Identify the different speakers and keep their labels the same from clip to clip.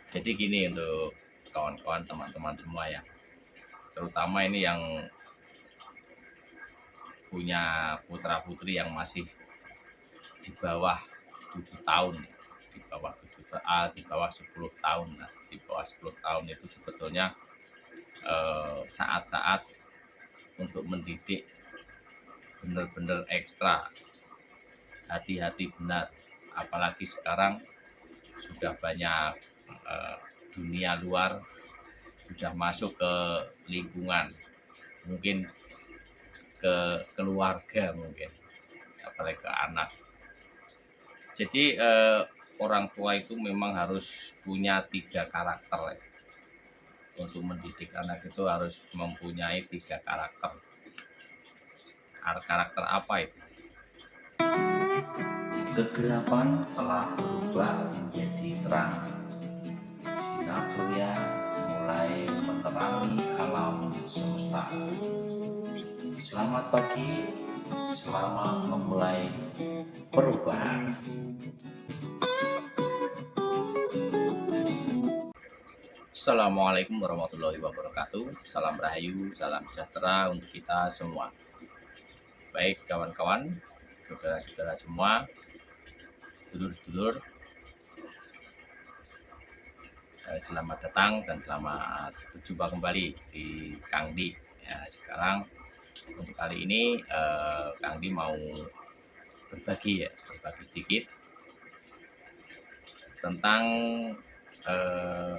Speaker 1: Jadi gini untuk kawan-kawan, teman-teman semua ya, terutama ini yang punya putra-putri yang masih di bawah 7 tahun, di bawah 7 di bawah 10 tahun. Nah, di bawah 10 tahun itu sebetulnya saat-saat untuk mendidik benar-benar ekstra, hati-hati benar. Apalagi sekarang sudah banyak eh, dunia luar sudah masuk ke lingkungan, mungkin ke keluarga mungkin, apalagi ke anak. Jadi orang tua itu memang harus punya 3 karakter ya. Untuk mendidik anak itu harus mempunyai 3 karakter. Karakter apa itu? Kegelapan telah berubah menjadi terang. Sinar surya mulai menerangi alam semesta. Selamat pagi, selamat memulai perubahan. Assalamualaikum warahmatullahi wabarakatuh. Salam rahayu, salam sejahtera untuk kita semua. Baik kawan-kawan, saudara-saudara semua, dulur-dulur, selamat datang dan selamat berjumpa kembali di Kang Di. Ya, sekarang untuk kali ini Kang Di mau berbagi sedikit tentang eh,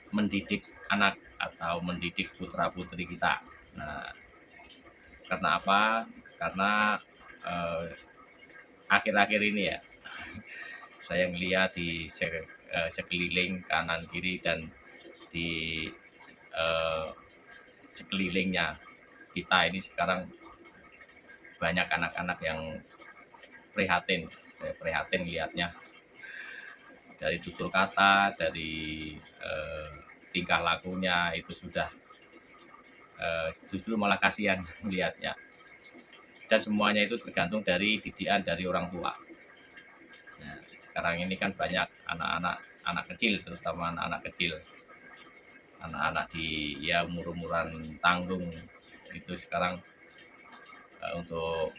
Speaker 1: mendidik anak atau mendidik putra-putri kita. Nah, karena apa? Karena akhir-akhir ini ya, saya melihat di sekeliling kanan kiri dan di eh, sekelilingnya kita ini sekarang banyak anak-anak yang prihatin. Saya prihatin lihatnya dari tutur kata, dari tingkah lakunya itu sudah justru malah kasihan melihatnya. Dan semuanya itu tergantung dari didikan dari orang tua. Nah, sekarang ini kan banyak anak kecil, terutama anak-anak kecil, anak-anak di ya umur-umuran tanggung itu sekarang untuk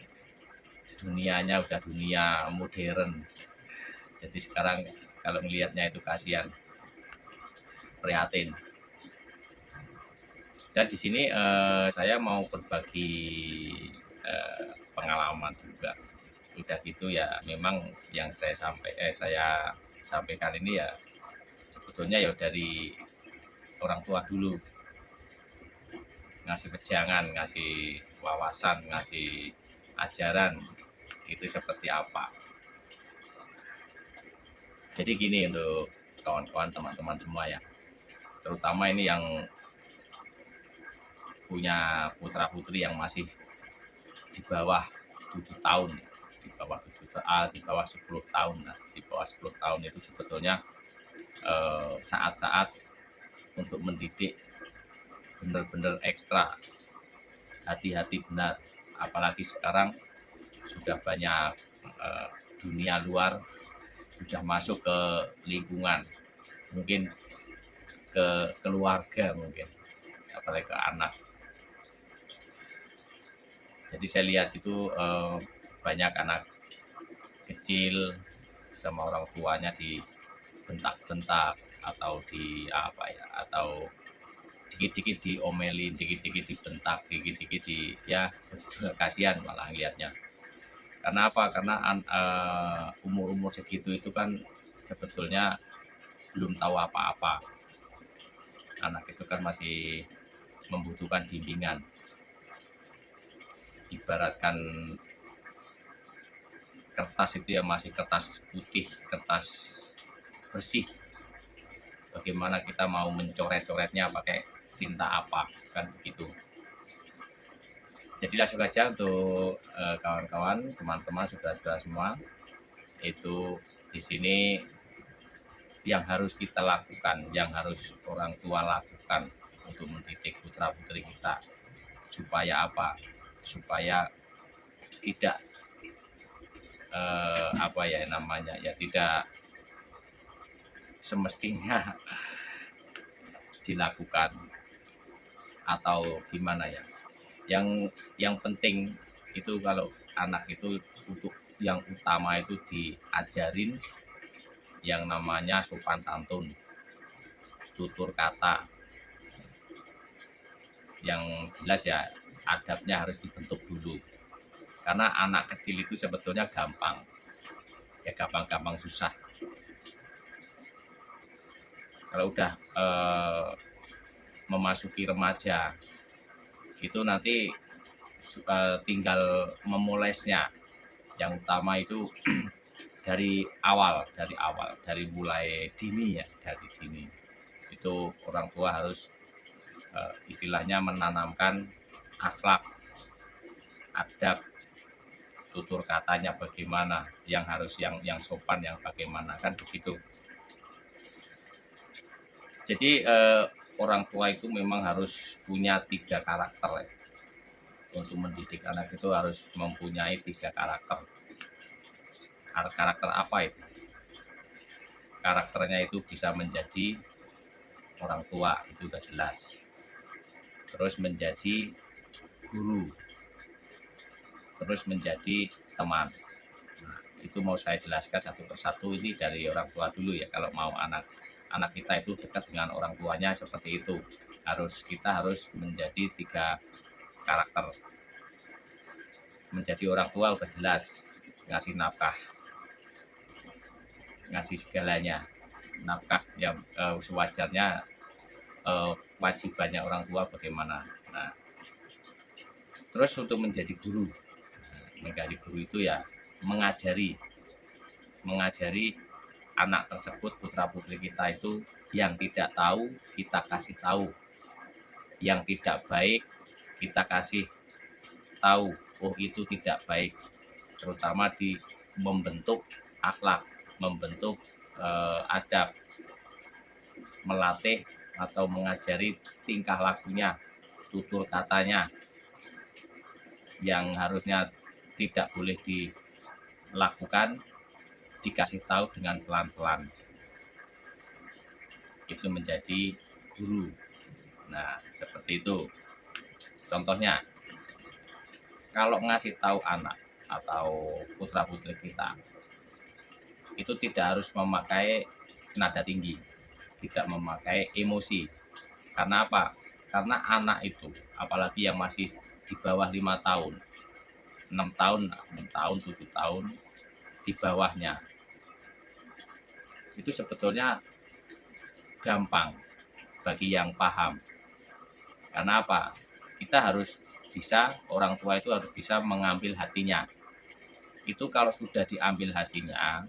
Speaker 1: dunianya udah dunia modern. Jadi sekarang kalau melihatnya itu kasihan, prihatin. Dan di sini saya mau berbagi pengalaman juga. Udah gitu ya, memang yang saya sampaikan ini ya sebetulnya ya dari orang tua dulu, ngasih pejangan, ngasih wawasan, ngasih ajaran itu seperti apa. Jadi gini untuk kawan-kawan, teman-teman semua ya, terutama ini yang punya putra-putri yang masih di bawah 7 tahun, di bawah 7 di bawah 10 tahun. Nah, di bawah 10 tahun itu sebetulnya saat-saat untuk mendidik benar-benar ekstra, hati-hati benar. Apalagi sekarang sudah banyak dunia luar sudah masuk ke lingkungan, mungkin ke keluarga mungkin, apalagi ke anak. Jadi saya lihat itu banyak anak kecil sama orang tuanya dibentak-bentak atau di apa ya, atau dikit-dikit diomelin, dikit-dikit dibentak, dikit-dikit di ya kasihan malah ngelihatnya. Karena apa? Karena umur-umur segitu itu kan sebetulnya belum tahu apa-apa. Anak itu kan masih membutuhkan bimbingan. Ibaratkan kertas itu ya masih kertas putih, kertas bersih. Bagaimana kita mau mencoret-coretnya pakai tinta apa, kan begitu. Jadi langsung aja untuk kawan-kawan, teman-teman, saudara-saudara semua, itu di sini yang harus kita lakukan, yang harus orang tua lakukan untuk mendidik putra-putri kita, supaya apa? Supaya tidak apa ya namanya ya, tidak semestinya dilakukan atau gimana ya. Yang penting itu kalau anak itu untuk yang utama itu diajarin yang namanya sopan santun, tutur kata, yang jelas ya adabnya harus dibentuk dulu. Karena anak kecil itu sebetulnya gampang, ya gampang-gampang susah. Kalau udah memasuki remaja, itu nanti tinggal memolesnya. Yang utama itu dari awal, dari mulai dini ya, dari dini. Itu orang tua harus istilahnya menanamkan akhlak, adab, tutur katanya bagaimana, yang harus yang sopan, yang bagaimana, kan begitu. Jadi orang tua itu memang harus punya 3 karakter ya. Untuk mendidik anak itu harus mempunyai 3 karakter. Karakter apa itu? Karakternya itu bisa menjadi orang tua, itu sudah jelas. Terus menjadi guru, terus menjadi teman. Nah, itu mau saya jelaskan satu persatu ini dari orang tua dulu ya. Kalau mau anak kita itu dekat dengan orang tuanya seperti itu, kita harus menjadi 3 karakter. Menjadi orang tua udah jelas, ngasih nafkah, ngasih segalanya, nafkah yang sewajarnya, wajibannya orang tua bagaimana. Nah, terus untuk menjadi guru itu ya mengajari anak tersebut, putra putri kita itu, yang tidak tahu kita kasih tahu, yang tidak baik kita kasih tahu, oh itu tidak baik, terutama di membentuk akhlak, membentuk adab, melatih atau mengajari tingkah lakunya, tutur katanya, yang harusnya tidak boleh dilakukan, dikasih tahu dengan pelan-pelan. Itu menjadi guru. Nah, seperti itu. Contohnya, kalau ngasih tahu anak atau putra putri kita, itu tidak harus memakai nada tinggi, tidak memakai emosi. Karena apa? Karena anak itu, apalagi yang masih di bawah 5 tahun, 6 tahun, 7 tahun, di bawahnya, itu sebetulnya gampang bagi yang paham. Karena apa? Kita harus bisa, orang tua itu harus bisa mengambil hatinya. Itu kalau sudah diambil hatinya,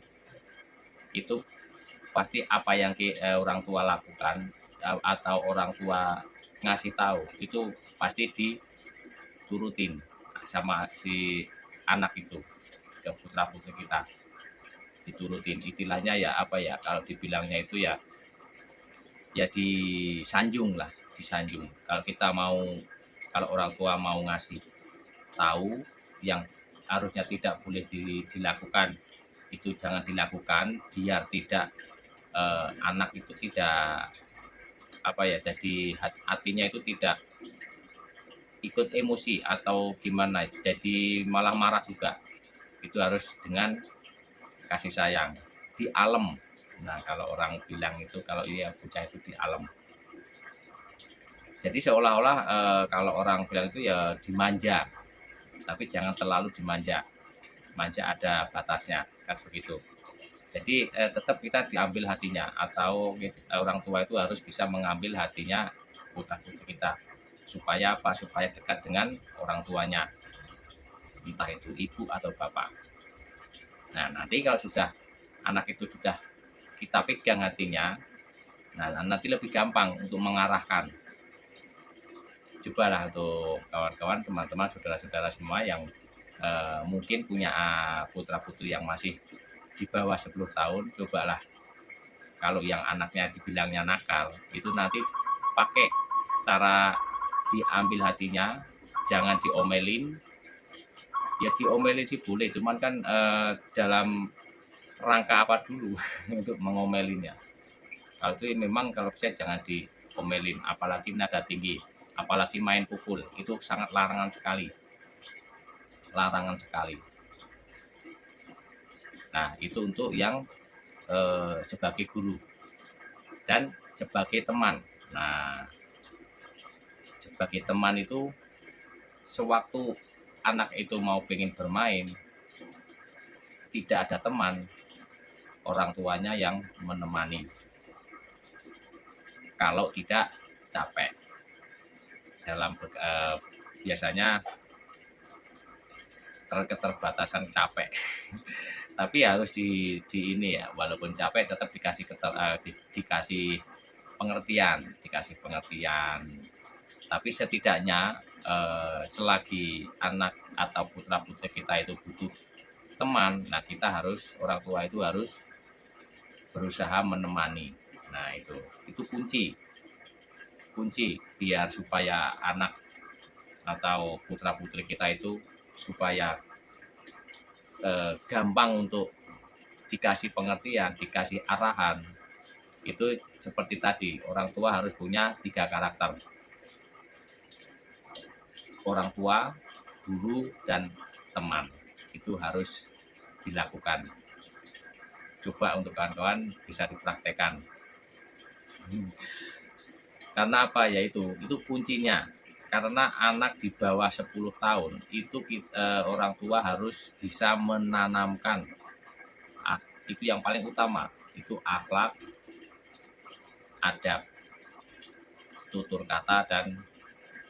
Speaker 1: itu pasti apa yang orang tua lakukan atau orang tua ngasih tahu, itu pasti diturutin sama si anak itu, ke putra putri kita, diturutin. Istilahnya ya apa ya, kalau dibilangnya itu ya disanjung lah, disanjung. Kalau orang tua mau ngasih tahu yang harusnya tidak boleh dilakukan, itu jangan dilakukan, biar tidak anak itu tidak apa ya, jadi hatinya itu tidak ikut emosi atau gimana, jadi malah marah juga. Itu harus dengan kasih sayang, di alam. Nah, kalau orang bilang itu, kalau iya bocah itu di alam. Jadi seolah-olah kalau orang bilang itu ya dimanja, tapi jangan terlalu dimanja. Manja ada batasnya, kan begitu. Jadi tetap kita diambil hatinya, atau orang tua itu harus bisa mengambil hatinya putra putri kita. Supaya apa? Supaya dekat dengan orang tuanya, entah itu ibu atau bapak. Nah, nanti kalau sudah anak itu sudah kita pegang hatinya, nah nanti lebih gampang untuk mengarahkan. Cobalah untuk kawan-kawan, teman-teman, saudara-saudara semua yang mungkin punya putra putri yang masih di bawah 10 tahun, cobalah kalau yang anaknya dibilangnya nakal, itu nanti pakai cara diambil hatinya, jangan diomelin. Ya diomelin sih boleh, cuman kan dalam rangka apa dulu untuk mengomelinnya. Kalau itu memang kalau bisa jangan diomelin, apalagi nada tinggi, apalagi main pukul, itu sangat larangan sekali. Nah, itu untuk yang sebagai guru dan sebagai teman. Nah, sebagai teman itu sewaktu anak itu mau pengen bermain, tidak ada teman, orang tuanya yang menemani. Kalau tidak capek dalam biasanya keterbatasan capek. Tapi harus di ini ya, walaupun capek tetap dikasih pengertian. Tapi setidaknya selagi anak atau putra putri kita itu butuh teman, nah kita harus, orang tua itu harus berusaha menemani. Nah itu kunci biar supaya anak atau putra putri kita itu supaya gampang untuk dikasih pengertian, dikasih arahan. Itu seperti tadi, orang tua harus punya 3 karakter: orang tua, guru, dan teman. Itu harus dilakukan. Coba untuk kawan-kawan bisa dipraktekkan. Karena apa? Yaitu itu kuncinya. Karena anak di bawah 10 tahun itu orang tua harus bisa menanamkan, itu yang paling utama, itu akhlak, adab, tutur kata, dan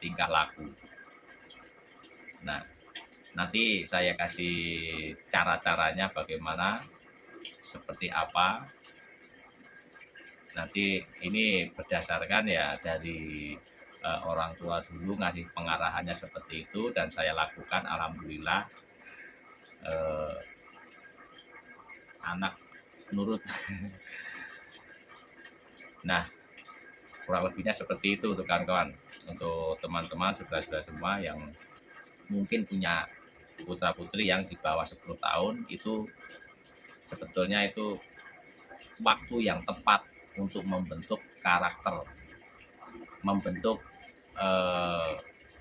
Speaker 1: tingkah laku. Nah, nanti saya kasih cara-caranya bagaimana, seperti apa. Nanti ini berdasarkan ya dari orang tua dulu ngasih pengarahannya seperti itu, dan saya lakukan, alhamdulillah anak nurut. Nah, kurang lebihnya seperti itu untuk kawan-kawan, untuk teman-teman saudara-saudara semua yang mungkin punya putra putri yang di bawah 10 tahun, itu sebetulnya itu waktu yang tepat untuk membentuk karakter, membentuk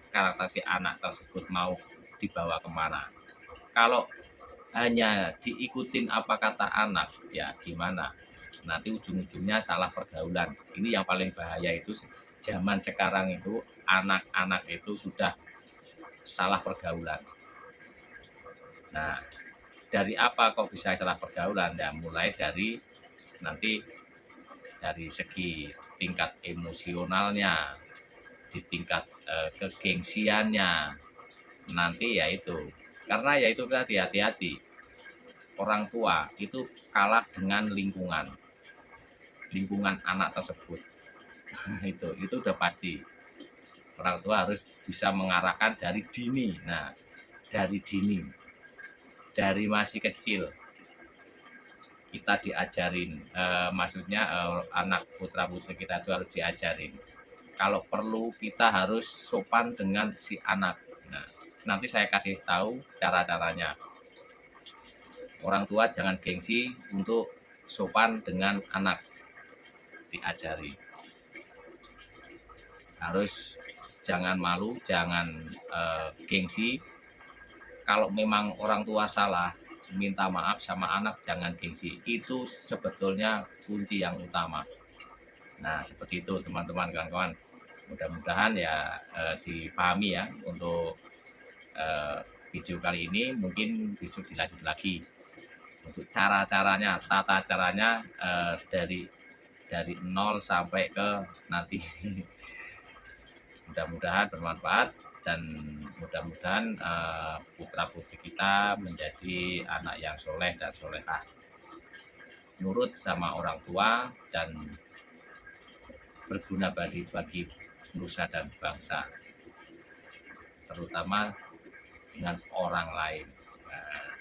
Speaker 1: karakter si anak tersebut mau dibawa kemana. Kalau hanya diikutin apa kata anak, ya gimana, nanti ujung-ujungnya salah pergaulan. Ini yang paling bahaya, itu zaman sekarang itu anak-anak itu sudah salah pergaulan. Nah, dari apa kok bisa salah pergaulan? Ya mulai dari nanti dari segi tingkat emosionalnya, di tingkat kegengsiannya, nanti yaitu karena yaitu tadi, hati-hati, orang tua itu kalah dengan lingkungan anak tersebut. itu udah pasti. Orang tua harus bisa mengarahkan dari dini. Nah, dari masih kecil kita diajarin, maksudnya anak putra putri kita itu harus diajarin kalau perlu kita harus sopan dengan si anak. Nah, nanti saya kasih tahu cara-caranya. Orang tua jangan gengsi untuk sopan dengan anak, diajari. Harus jangan malu, jangan gengsi. Kalau memang orang tua salah, minta maaf sama anak, jangan gengsi. Itu sebetulnya kunci yang utama. Nah, seperti itu teman-teman, kawan-kawan. Mudah-mudahan ya dipahami ya untuk video kali ini. Mungkin besok dilanjut lagi untuk cara-caranya, tata caranya dari 0 sampai ke nanti. Mudah-mudahan bermanfaat, dan mudah-mudahan putra putri kita menjadi anak yang soleh dan solehah, nurut sama orang tua, dan berguna bagi nusa dan bangsa, terutama dengan orang lain. Nah,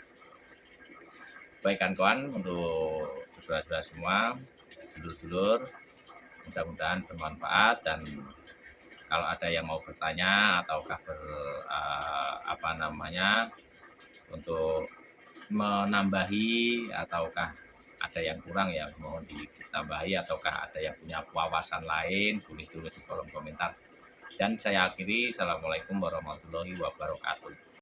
Speaker 1: baik kawan-kawan, untuk saudara-saudara semua, dulur-dulur, mudah-mudahan bermanfaat. Dan kalau ada yang mau bertanya ataukah untuk menambahi ataukah ada yang kurang ya mohon ditambahi, ataukah ada yang punya wawasan lain boleh tulis di kolom komentar. Dan saya akhiri, assalamualaikum warahmatullahi wabarakatuh.